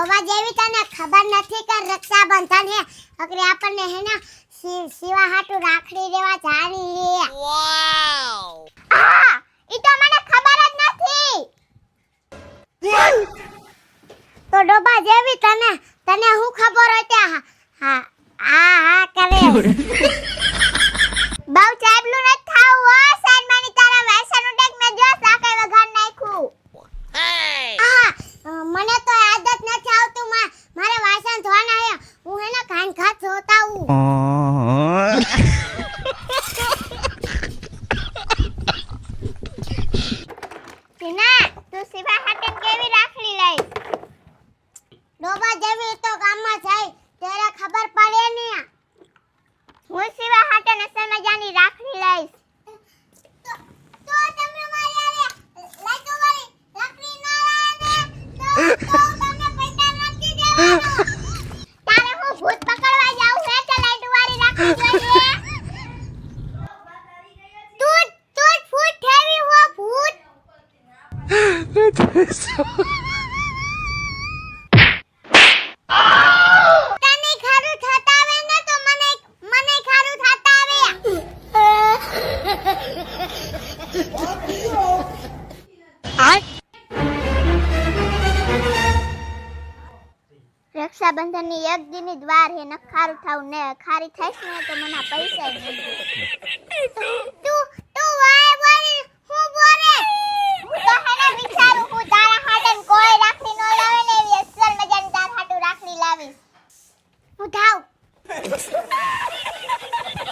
ડોબા જેવી તને ખબર નથી કે રક્ષાબંધન હે અકરે આપણને હે ને શિવા હાટુ રાખડી દેવા જાની હે વાવ આ ઈ તો મને ખબર જ નથી તો ડોબા જેવી તને હું ખબર હોય તે હા કરે બહુ ચાબલું ન થાવ હો સન્માની તારા વેસન ઉડક મે જો સાકે વઘાર નાખ્યું મને તો આદત નથી આવતું મારે વાસણ ધોવાના હે હું હે ને કાન ખાત ધોતા હું ટીના તું શિવા હાટે કેવી રાખડી લઈ ડોબા જેવી તો ગામમાં જાય ત્યારે ખબર પડે ને હું શિવા હાટે નસલ મજાની રાખડી લઈશ તો તમે મારી આરે લઈ તો મારી રાખડી ના લાવે તો તમને પૈસા નથી દેવાનો તારે હું ભૂત પકડવા જાઉં હે તો લઈ વાળી રાખડી જોઈએ તું ફૂટ ઠેવી હો ભૂત રક્ષાબંધનની એક દિનની દ્વાર હે નખારું થાવ ને ખારી થાઈસ ને તો મને પૈસા જ નહીં તું વાય બોલી હું બોલે હું તો હેને વિચારું હું તારા હાટન કોઈ રાખડી નો લાવે ને એવી અસલ મજાની તારા હાટુ રાખડી લાવીશ હું થાવ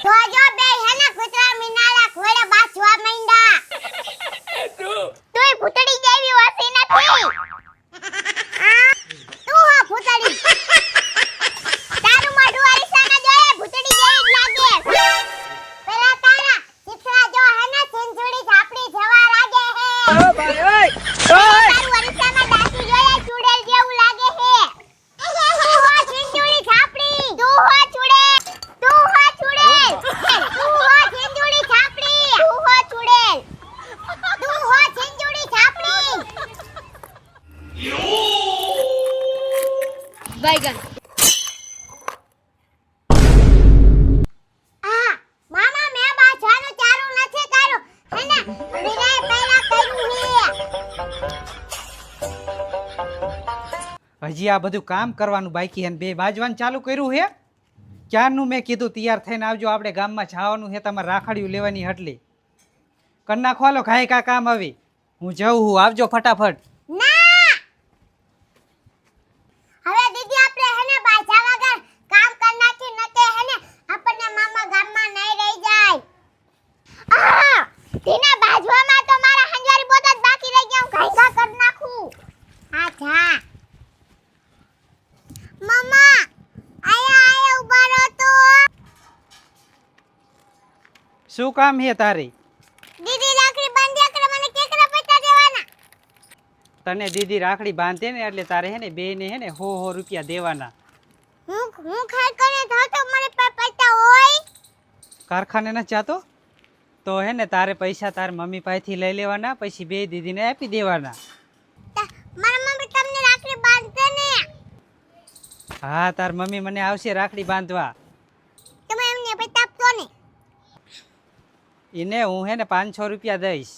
તો જો બે હેને કુતરા મિનાલા ઘોડે બાચવા માંડ્યા તુંય ભૂતડી જેવી વસી નથી તું હા ભૂતડી તારું મોઢું અરીસામાં જોયે ભૂતડી જેવી જ લાગે પેલા તારા ચિત્રા જો હે ને સિંજુડી ઝાપડી જેવા લાગે હે ઓ ભાઈ ઓય તારું અરીસામાં દાસી જોયે ચૂડેલ જેવું લાગે હે તું હો સિંજુડી ઝાપડી તું હો ચૂડેલ તું હો ચૂડેલ તું હો સિંજુડી ઝાપડી તું હો ચૂડેલ તું હો સિંજુડી ઝાપડી बैगन मामा मैं बाछाનું ચારું નથી કર્યું હેને વિરાય પહેલા કર્યું હે હજી આ બધું કામ કરવાનું બાકી હે ને બે બાજવાનું ચાલુ કર્યું હે ક્યારનું મેં કીધું તૈયાર થઈને આવજો આપણે ગામમાં જવાનું હે તમારે રાખડીઓ લેવાની હટલી કર નાખો હાલો ખાય કા કામ આવી હું જાઉં હું આવજો ફટાફટ હવે દીદી આપણે હેને બાજા વગર કામ કર નાખી નતે હેને આપણને મામા ગામમાં નહીં રહી જાય તેના બાજવામાં તો મારા હંજારી બોત જ બાકી રહી ગયા હું ઘાયગા કર નાખું હા જા મામા આયા ઉભા રહો તો શું કામ હે તારે દીદી રાખડી બાંધ્યા કરે મને કેકરા પૈસા દેવાના તને દીદી રાખડી બાંધે ને એટલે તારે હે ને બે ને હે ને 100 રૂપિયા દેવાના હું ખાઈ કરે તો મને પૈસા હોય કારખાને ન જાતો તો હે ને તારે પૈસા તાર મમ્મી પાસેથી લઈ લેવાના પછી બે દીદીને આપી દેવાના મારા મમ્મી તમને રાખડી બાંધે ને હા તાર મમ્મી મને આવશે રાખડી બાંધવા તમે એમને પૈસા આપતો ને એને હું હે ને 500 રૂપિયા દઈશ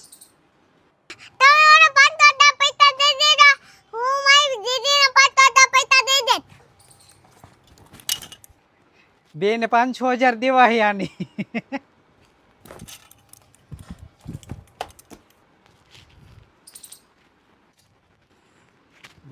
બે ને 5-6 હજાર દેવા હે આની